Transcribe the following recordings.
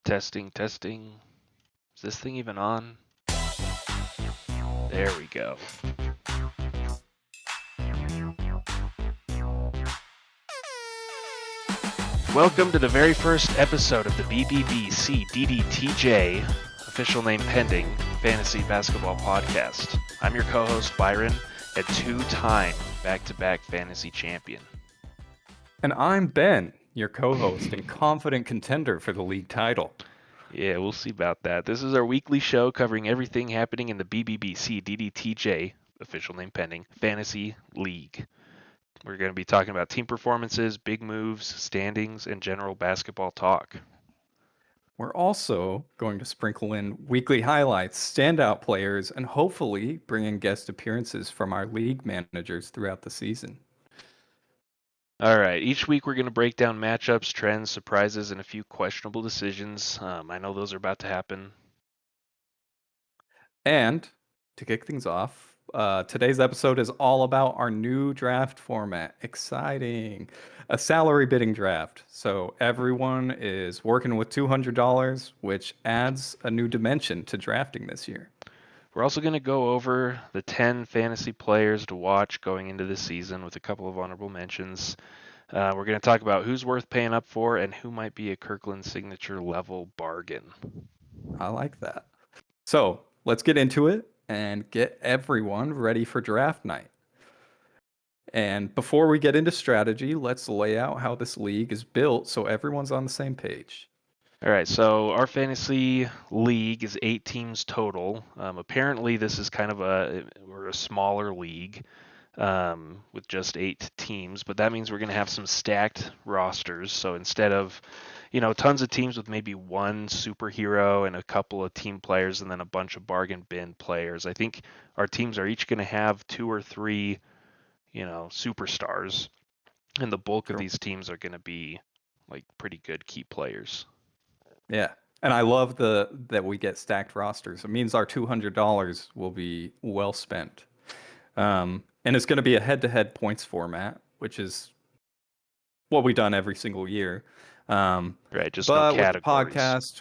Testing, testing. Is this thing even on? There we go. Welcome to the very first episode of the BBBC DDTJ, official name pending, Fantasy Basketball Podcast. I'm your co-host Byron, a two-time back-to-back fantasy champion. And I'm Ben, your co-host and confident contender for the league title. Yeah, we'll see about that. This is our weekly show covering everything happening in the BBBC DDTJ, official name pending, Fantasy League. We're going to be talking about team performances, big moves, standings, and general basketball talk. We're also going to sprinkle in weekly highlights, standout players, and hopefully bring in guest appearances from our league managers throughout the season. All right, each week we're going to break down matchups, trends, surprises, and a few questionable decisions. I know those are about to happen. And to kick things off, today's episode is all about our new draft format. Exciting. A salary bidding draft. So everyone is working with $200, which adds a new dimension to drafting this year. We're also going to go over the 10 fantasy players to watch going into the season with a couple of honorable mentions. We're going to talk about who's worth paying up for and who might be a Kirkland signature level bargain. I like that. So let's get into it and get everyone ready for draft night. And before we get into strategy, let's lay out how this league is built so everyone's on the same page. All right, so our fantasy league is 8 teams total. Apparently, this is kind of we're a smaller league with just 8 teams, but that means we're going to have some stacked rosters. So instead of, tons of teams with maybe one superhero and a couple of team players and then a bunch of bargain bin players, I think our teams are each going to have 2 or 3, superstars, and the bulk of these teams are going to be like pretty good key players. Yeah. And I love that we get stacked rosters. It means our $200 will be well spent. And it's going to be a head-to-head points format, which is what we've done every single year. Right, just no categories. With the podcast,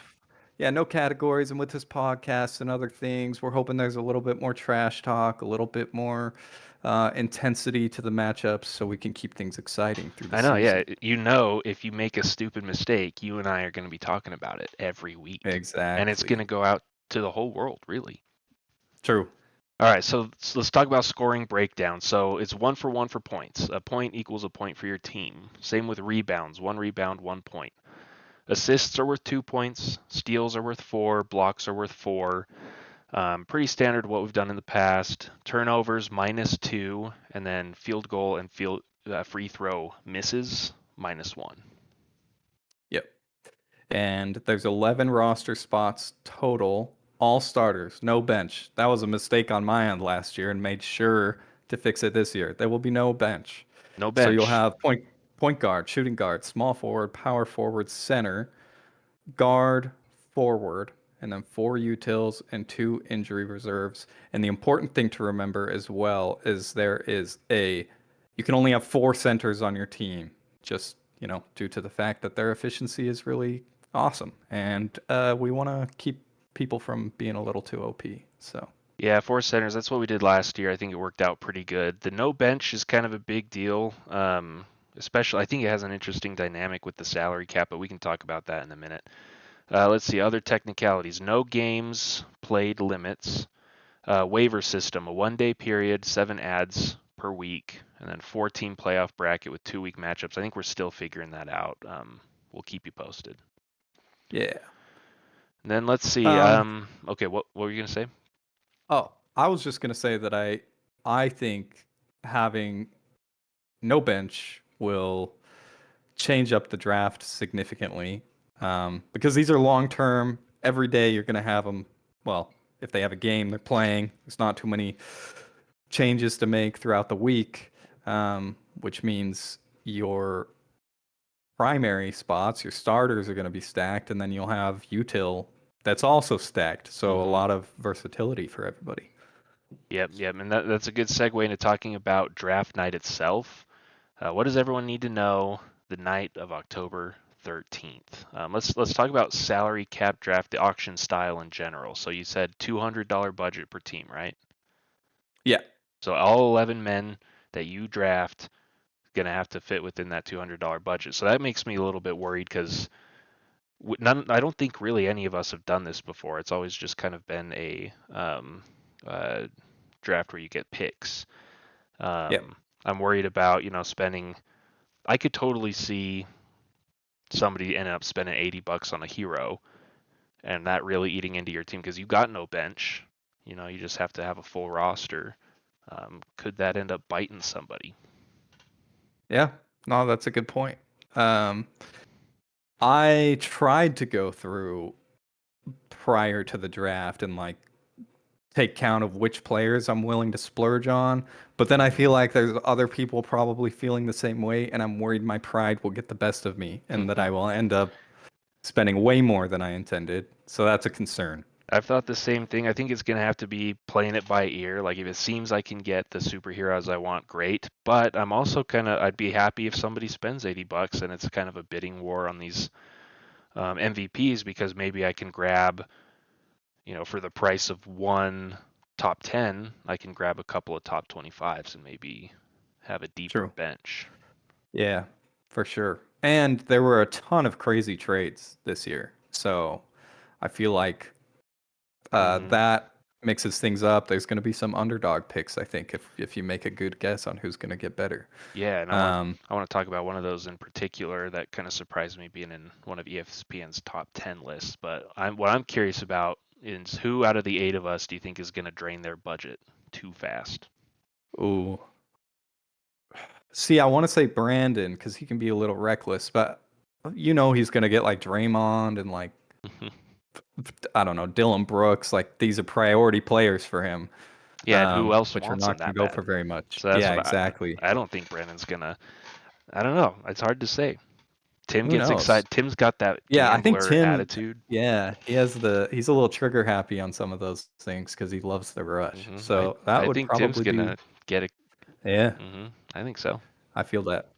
no categories. And with this podcast and other things, we're hoping there's a little bit more trash talk, a little bit more intensity to the matchups so we can keep things exciting through the season. Yeah. If you make a stupid mistake, you and I are going to be talking about it every week. Exactly. And it's going to go out to the whole world, really. True. All right, so let's talk about scoring breakdown. So it's 1 for 1 for points. A point equals a point for your team. Same with rebounds. 1 rebound, 1 point. Assists are worth 2 points. Steals are worth 4. Blocks are worth 4. Pretty standard what we've done in the past. Turnovers -2, and then field goal and free throw misses -1. Yep. And there's 11 roster spots total, all starters, no bench. That was a mistake on my end last year and made sure to fix it this year. There will be no bench. No bench. So you'll have point guard, shooting guard, small forward, power forward, center, guard, forward, and then 4 utils and 2 injury reserves. And the important thing to remember as well is you can only have 4 centers on your team, just, due to the fact that their efficiency is really awesome. And we want to keep people from being a little too OP. So. Yeah, 4 centers. That's what we did last year. I think it worked out pretty good. The no bench is kind of a big deal. Especially, I think it has an interesting dynamic with the salary cap, but we can talk about that in a minute. Let's see, other technicalities. No games played limits. Waiver system, a 1-day period, 7 ads per week, and then 4-team playoff bracket with 2-week matchups. I think we're still figuring that out. We'll keep you posted. Yeah. And then let's see. Okay, what were you going to say? Oh, I was just going to say that I think having no bench will change up the draft significantly because these are long term. Every day you're going to have them. Well, if they have a game they're playing, there's not too many changes to make throughout the week, which means your primary spots, your starters are going to be stacked, and then you'll have util that's also stacked. So a lot of versatility for everybody. Yep. And that's a good segue into talking about draft night itself. What does everyone need to know the night of October 13th. Let's talk about salary cap draft, the auction style in general. So you said $200 budget per team, right? Yeah. So all 11 men that you draft gonna have to fit within that $200 budget. So that makes me a little bit worried because I don't think really any of us have done this before. It's always just kind of been a uh, draft where you get picks. Yeah. I'm worried about spending. I could totally see somebody ending up spending $80 on a hero, and that really eating into your team because you got no bench. You just have to have a full roster. Could that end up biting somebody? Yeah. No, that's a good point. Um, I tried to go through prior to the draft and like take count of which players I'm willing to splurge on, but then I feel like there's other people probably feeling the same way, and I'm worried my pride will get the best of me and that I will end up spending way more than I intended. So that's a concern. I've thought the same thing. I think it's going to have to be playing it by ear. Like if it seems I can get the superheroes I want, great. But I'm also I'd be happy if somebody spends $80 and it's kind of a bidding war on these MVPs because maybe I can grab, for the price of one top 10, I can grab a couple of top 25s and maybe have a deeper True. bench. Yeah, for sure. And there were a ton of crazy trades this year. So I feel like Hmm. that mixes things up. There's going to be some underdog picks, I think, if you make a good guess on who's going to get better. Yeah, and I want Um, I want to talk about one of those in particular that kind of surprised me being in one of ESPN's top 10 lists. But what I'm curious about is who out of the eight of us do you think is going to drain their budget too fast? ooh. See, I want to say Brandon because he can be a little reckless, but he's going to get like Draymond and like, I don't know, Dylan Brooks. Like these are priority players for him, Yeah, and who else which are wants him not going that to go bad? for very much. So that's Yeah, what exactly. I don't think Brandon's gonna. I don't know. It's hard to say. Tim Who gets knows? excited. Tim's got that Yeah, I think gambler Tim, attitude. yeah, he's a little trigger happy on some of those things because he loves the rush. I So that I would think Tim's probably be, gonna get it. yeah, I think so. I feel that.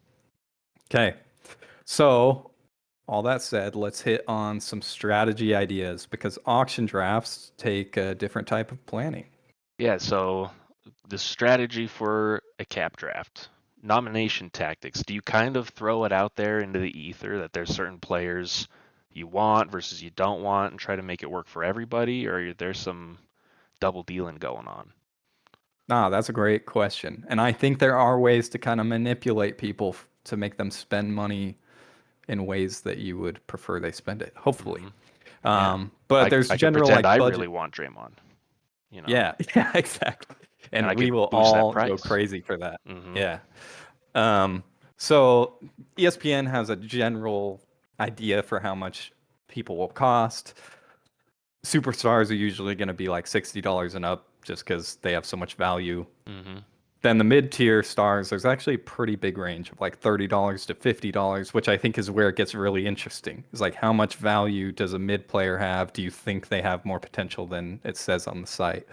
Okay. So, all that said, let's hit on some strategy ideas because auction drafts take a different type of planning. Yeah. So the strategy for a cap draft, nomination tactics. Do you kind of throw it out there into the ether that there's certain players you want versus you don't want and try to make it work for everybody, or there's some double dealing going on? Ah, that's a great question. And I think there are ways to kind of manipulate people to make them spend money in ways that you would prefer they spend it, hopefully. Hmm. Yeah. But there's I could general pretend like I budget. really want Draymond, you know, Yeah, yeah, exactly. and And I we could will boost that all go price. crazy for that. Hmm. Yeah. Um, so ESPN has a general idea for how much people will cost. Superstars are usually going to be like $60 and up just because they have so much value. Hmm. Then the mid-tier stars, there's actually a pretty big range of like $30 to $50, which I think is where it gets really interesting. Is like how much value does a mid player have? Do you think they have more potential than it says on the site?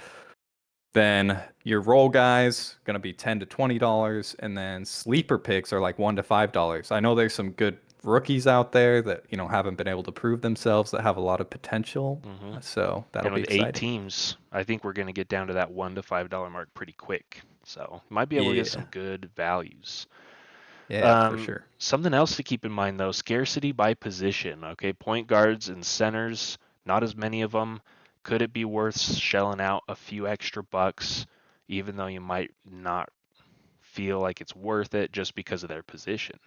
Then your roll guys gonna be $10 to $20, and then sleeper picks are like $1 to $5. I know there's some good rookies out there that haven't been able to prove themselves that have a lot of potential, Hmm. so that'll And be with eight exciting. teams, I think we're going to get down to that $1 to $5 mark pretty quick. So might be able to get some Yeah, good values. yeah, for sure. Something else to keep in mind though, scarcity by position. Okay, point guards and centers, not as many of them. Could it be worth shelling out a few extra bucks, even though you might not feel like it's worth it just because of their position?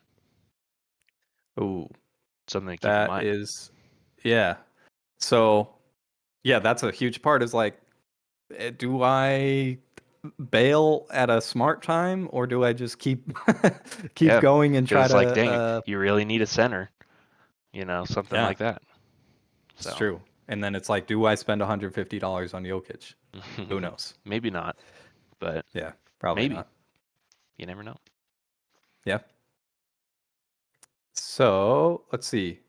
Ooh, Something to keep in that mind. is, yeah. So yeah, that's a huge part. Is like, do I bail at a smart time or do I just keep keep Yeah, going and because try it's like, to dang, you really need a center, something yeah, like that. it's So true. And then it's like, do I spend $150 on Jokic? Who knows? maybe not, but Yeah, probably maybe. not. You never know. Yeah. So let's see.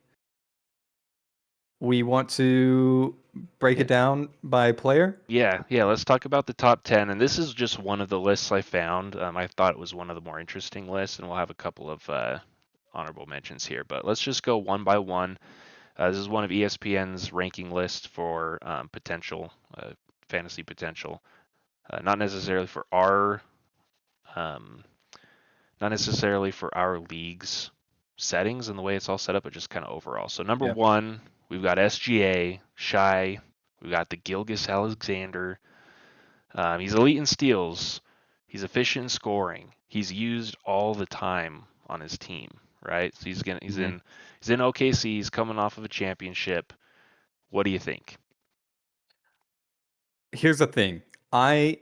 We want to break Yeah, it down by player. yeah. Let's talk about the top 10. And this is just one of the lists I found. I thought it was one of the more interesting lists, and we'll have a couple of honorable mentions here, but let's just go one by one. This is one of ESPN's ranking lists for potential fantasy potential, not necessarily for our um, not necessarily for our league's settings and the way it's all set up, but just kind of overall. So number Yeah. one, we've got SGA, Shy, we've got the Gilgis Alexander. He's elite in steals. He's efficient in scoring. He's used all the time on his team, right? So Mhm. he's in OKC. He's coming off of a championship. What do you think? Here's the thing. I,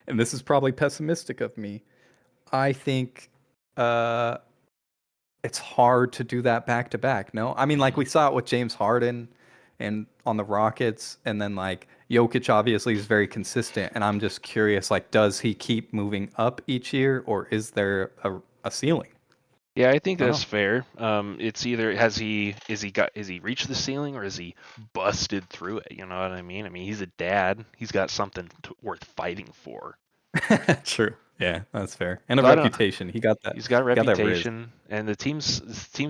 and this is probably pessimistic of me. I think uh, it's hard to do that back to back. No, I mean, like Hmm. we saw it with James Harden and on the Rockets, and then like Jokic obviously is very consistent. And I'm just curious, like, does he keep moving up each year, or is there a ceiling? Yeah, I think I don't that's know. fair. It's either has he reached the ceiling or is he busted through it? You know what I mean? I mean, he's a dad. He's got something worth fighting for. True. Yeah, that's fair. And a So I don't. reputation. He got that. He's got a He got that riz. reputation, and the team's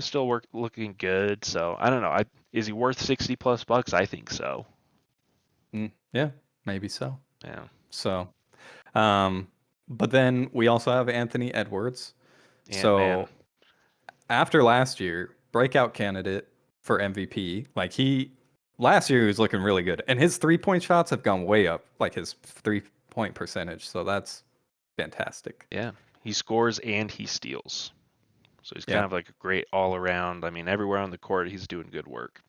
still looking good. So I don't know. Is he worth 60 plus bucks? I think so. Yeah, maybe so. Yeah, So, um, but then we also have Anthony Edwards. Ant Man. So after last year, breakout candidate for MVP. Like last year he was looking really good, and his 3-point shots have gone way up, like his 3-point percentage. So that's fantastic. Yeah, he scores and he steals. So he's kind Yeah, of like a great all around. I mean, everywhere on the court, he's doing good work.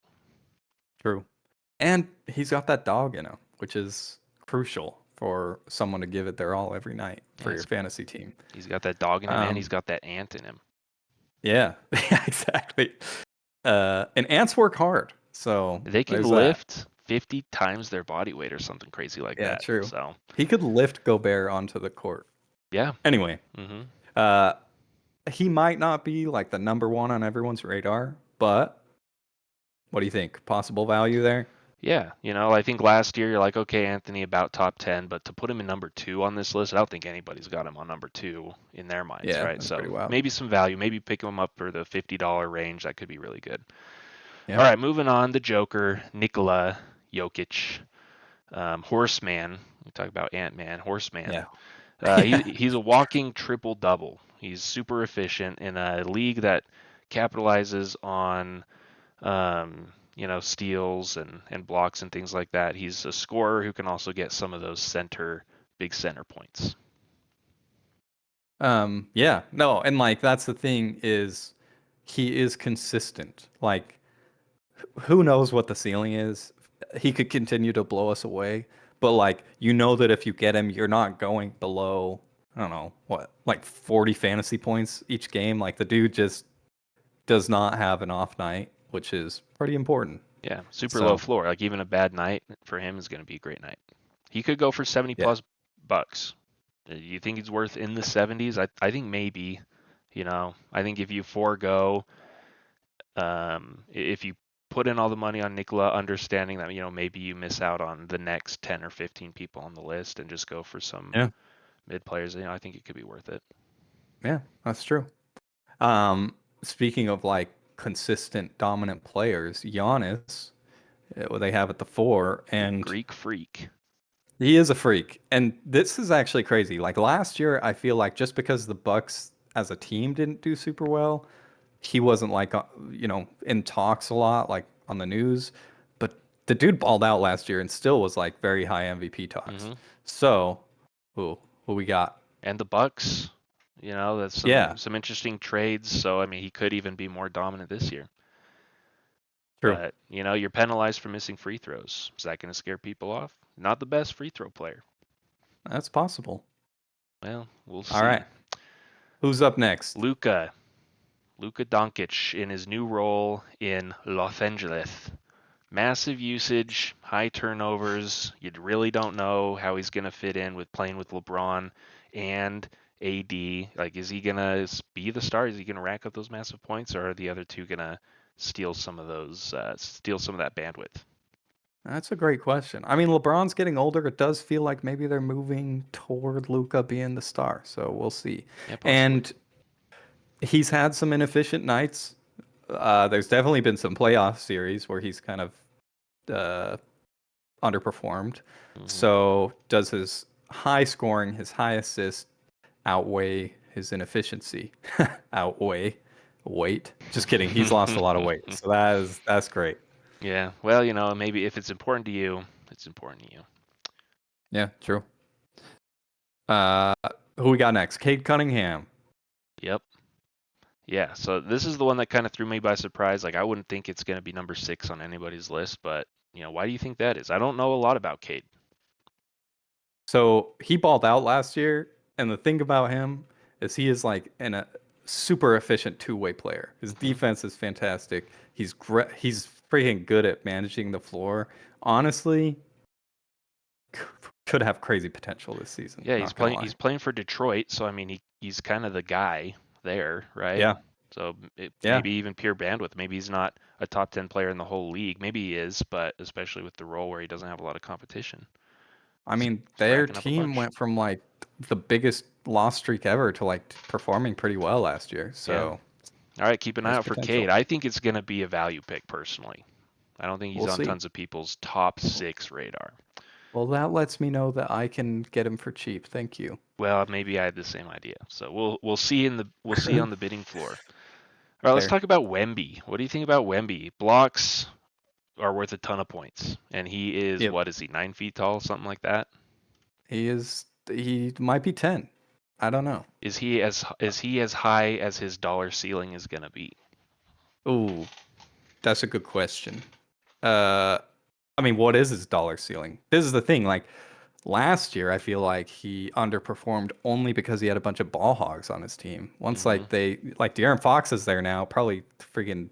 true. And he's got that dog in him, which is crucial for someone to give it their all every night Yeah, for your fantasy team. he's got that dog in him, and he's Um, got that ant in him. yeah, yeah, exactly. And ants work hard, so They can there's that. lift 50 times their body weight or something crazy like Yeah, that. true. So He could lift Gobert onto the court. yeah. Anyway, Hmm. uh, he might not be like the number one on everyone's radar, but what do you think? Possible value there? Yeah, I think last year you're like, okay, Anthony about top 10, but to put him in number two on this list, I don't think anybody's got him on number two in their minds, Yeah, right? that's So pretty wild. maybe some value, maybe pick him up for the $50 range. That could be really good. Yeah. All right, moving on. The Joker, Nikola Jokic, Horseman. We talk about Ant Man, Horseman. Yeah. He's a walking triple double. He's super efficient in a league that capitalizes on steals and blocks and things like that. He's a scorer who can also get some of those big center points. Yeah. No, and like that's the thing is he is consistent. Like who knows what the ceiling is? He could continue to blow us away, but like you know that if you get him, you're not going below, I don't know, what, like 40 fantasy points each game. Like the dude just does not have an off night, which is pretty important. Yeah, super low So, floor. Like even a bad night for him is going to be a great night. He could go for 70 yeah. plus bucks. You think he's worth in the 70s? I think maybe. I think if you forego, if you put in all the money on Nikola, understanding that maybe you miss out on the next 10 or 15 people on the list and just go for some Yeah. mid players, I think it could be worth it. Yeah, that's true. Um, Speaking of like consistent dominant players, Giannis, what they have at the four, The and Greek Freak. he is a freak. And this is actually crazy. Like last year, I feel like just because the Bucks as a team didn't do super well, he wasn't like in talks a lot, like on the news. But the dude balled out last year and still was like very high MVP talks. Hmm. So, who we got? And the Bucks. That's Yeah, some interesting trades. So I mean, he could even be more dominant this year. true. But you're penalized for missing free throws. Is that going to scare people off? Not the best free throw player. That's possible. Well, we'll All right. see. Who's up next? Luka Doncic in his new role in Los Angeles. Massive usage, high turnovers. You really don't know how he's going to fit in with playing with LeBron and AD. Like, is he going to be the star? Is he going to rack up those massive points, or are the other two going to steal some of that bandwidth? That's a great question. I mean, LeBron's getting older. It does feel like maybe they're moving toward Luca being the star. So we'll see. Yeah, possibly. And he's had some inefficient nights. There's definitely been some playoff series where he's kind of uh, underperformed. Hmm. So does his high scoring, his high assist outweigh his inefficiency? Outweigh weight? Just kidding. He's lost a lot of weight, so that's great. Yeah. Well, maybe if it's important to you, it's important to you. Yeah, true. Uh, who we got next? Cade Cunningham. Yep. Yeah. So this is the one that kind of threw me by surprise. Like I wouldn't think it's going to be number 6 on anybody's list, but why do you think that is? I don't know a lot about Cade. So he balled out last year, and the thing about him is he is like a super efficient two-way player. His Hmm. defense is fantastic. He's freaking good at managing the floor. Honestly, could have crazy potential this season. Yeah, he's Not gonna playing. lie. He's playing for Detroit, so I mean, he's kind of the guy there, right? Yeah, So yeah. maybe even pure bandwidth. Maybe he's not a top 10 player in the whole league. Maybe he is, but especially with the role where he doesn't have a lot of competition, I he's, mean, he's their racking up a team bunch. went from like the biggest loss streak ever to like performing pretty well last year. Yeah. So All right, keep an eye there's out for Cade. potential. I think it's going to be a value pick personally. I don't think he's We'll on see. tons of people's top 6 radar. Well, that lets me know that I can get him for cheap. Thank you. Well, maybe I had the same idea. So we'll see we'll see on the bidding floor. All right, let's Fair. talk about Wemby. What do you think about Wemby? Blocks are worth a ton of points, and he is Yep. what is he 9 feet tall, something like that? He is. He might be 10. I don't know. Is he as high as his dollar ceiling is gonna be? Ooh, that's a good question. Uh, I mean, what is his dollar ceiling? This is the thing. Like last year, I feel like he underperformed only because he had a bunch of ball hogs on his team. Once Hmm. like De'Aaron Fox is there now, probably freaking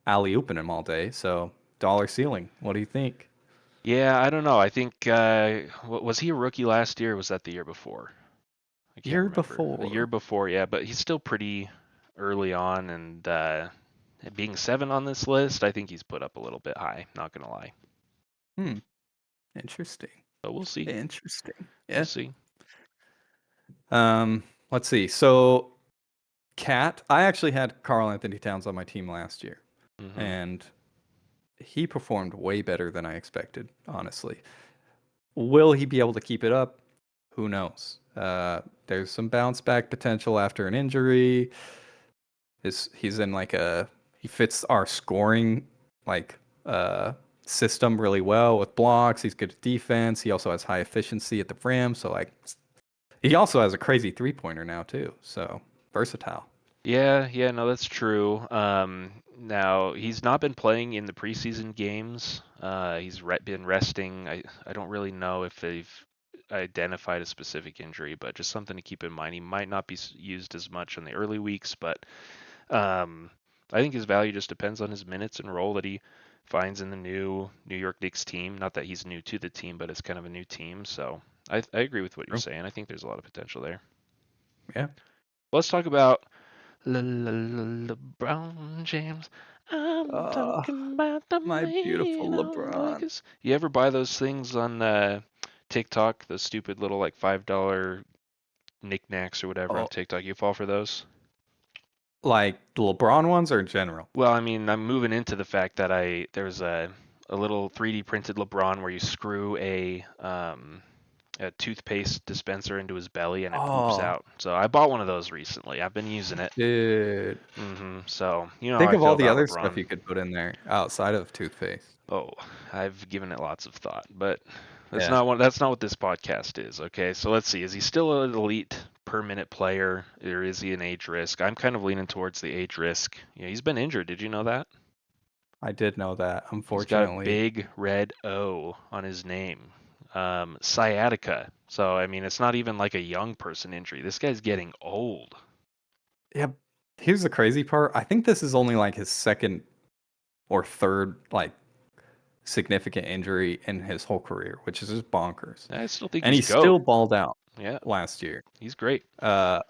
alley ooping him all day. So dollar ceiling. What do you think? Yeah, I don't know. I think was he a rookie last year? Or was that the year before? I can't Year remember. The year before. before, yeah, but he's still pretty early on, and being 7 on this list, I think he's put up a little bit high. Not gonna lie, Hmm. Interesting. but we'll see. Interesting. We'll Yeah. see. Let's see. So Cat, I actually had Carl Anthony Towns on my team last year, Hmm. and he performed way better than I expected, honestly. Will he be able to keep it up? Who knows? There's some bounce back potential after an injury. He's in like he fits our scoring like uh system really well with blocks. He's good at defense. He also has high efficiency at the rim, so like he also has a crazy three-pointer now too. So versatile. Yeah, yeah, no, that's true. Now he's not been playing in the preseason games. He's been resting. I don't really know if they've identified a specific injury, but just something to keep in mind. He might not be used as much in the early weeks, but um, I think his value just depends on his minutes and role that he finds in the new New York Knicks team. Not that he's new to the team, but it's kind of a new team. So I agree with what you're True. saying. I think there's a lot of potential there. Yeah. Let's talk about LeBron James. I'm Uh, talking about the my beautiful man on LeBron. Lakers. You ever buy those things on TikTok? Those stupid little like $5 knickknacks or whatever on Oh, TikTok. You fall for those? like the LeBron ones or in general? Well, I mean, I'm moving into the fact that there's a little 3D printed LeBron where you screw a toothpaste dispenser into his belly and it poops Oh, out. So I bought one of those recently. I've been using it. dude. So you know how Think I of feel all the about other stuff LeBron. you could put in there outside of toothpaste. Oh, I've given it lots of thought, but Yeah. that's not what this podcast is, okay? So let's see. Is he still an elite per minute player or is he an age risk? I'm kind of leaning towards the age risk. Yeah, he's been injured. Did you know that? I did know that, He's got a unfortunately. big red O on his name. Sciatica. So I mean, it's not even like a young person injury. This guy's getting old. Yeah. Here's the crazy part. I think this is only like his second or third like significant injury in his whole career, which is just bonkers. I still think And he's he GOAT. still balled out Yeah, last year. he's great. Uh,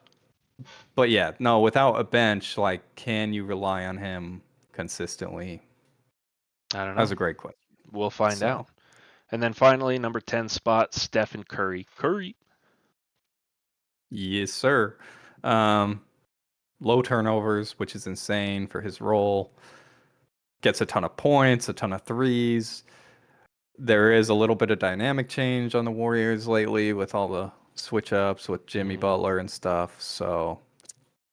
but yeah, no, without a bench, like, can you rely on him consistently? I don't That's know. a great question. We'll find out. So, And then finally, number 10 spot, Stephen Curry. Curry. yes, sir. Um, low turnovers, which is insane for his role. Gets a ton of points, a ton of threes. There is a little bit of dynamic change on the Warriors lately with all the switch ups with Jimmy Butler and stuff. So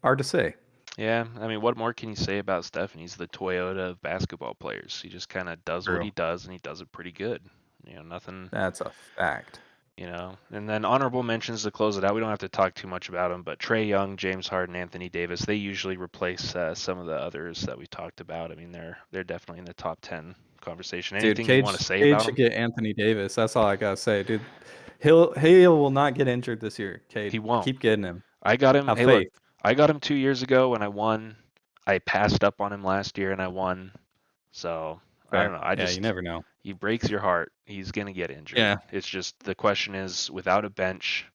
hard to say. Yeah, I mean, what more can you say about Steph? He's the Toyota of basketball players. He just kind of does what True. he does, and he does it pretty good. Nothing. That's a fact. And then honorable mentions to close it out. We don't have to talk too much about them, but Trae Young, James Harden, Anthony Davis, they usually replace some of the others that we talked about. I mean, they're definitely in the top 10 conversation. Anything Dude, you want to say Cade about should them? get Anthony Davis. That's all I gotta say, dude. He will not get injured this year. Cade, He won't. keep getting him. I got him. Have Hey, look, faith. I got him 2 years ago when I won. I passed up on him last year and I won. So I don't Fair. know. I Yeah, you just never know. he breaks your heart. He's gonna get injured. Yeah. It's just the question is, without a bench,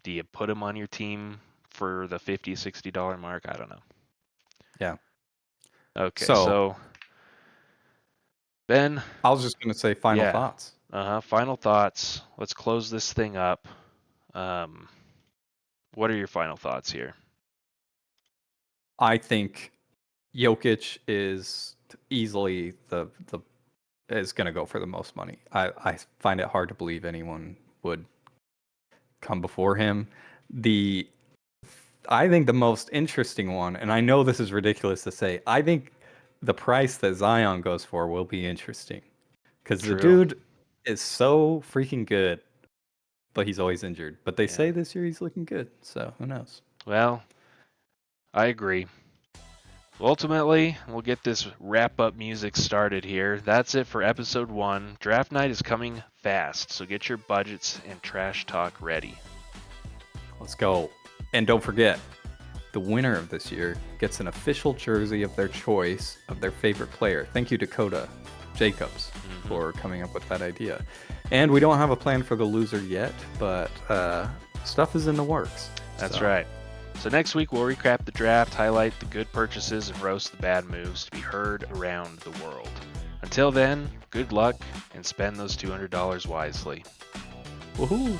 do you put him on your team for the $50, $60 mark? I don't know. Yeah. Okay, So so Ben, I was just gonna say final yeah, thoughts. final thoughts. Let's close this thing up. What are your final thoughts here? I think Jokic is easily the is gonna go for the most money. I find it hard to believe anyone would come before him. I think the most interesting one, and I know this is ridiculous to say, I think the price that Zion goes for will be interesting. Because the True. dude is so freaking good, but he's always injured. But they Yeah. say this year he's looking good, so who knows? Well, I agree. Ultimately, we'll get this wrap-up music started here. That's it for episode 1. Draft night is coming fast, so get your budgets and trash talk ready. Let's go. And don't forget, the winner of this year gets an official jersey of their choice of their favorite player. Thank you, Dakota Jacobs, for coming up with that idea. And we don't have a plan for the loser yet, but stuff is in the works. That's right. So next week we'll recap the draft, highlight the good purchases, and roast the bad moves to be heard around the world. Until then, good luck and spend those $200 wisely. Woohoo!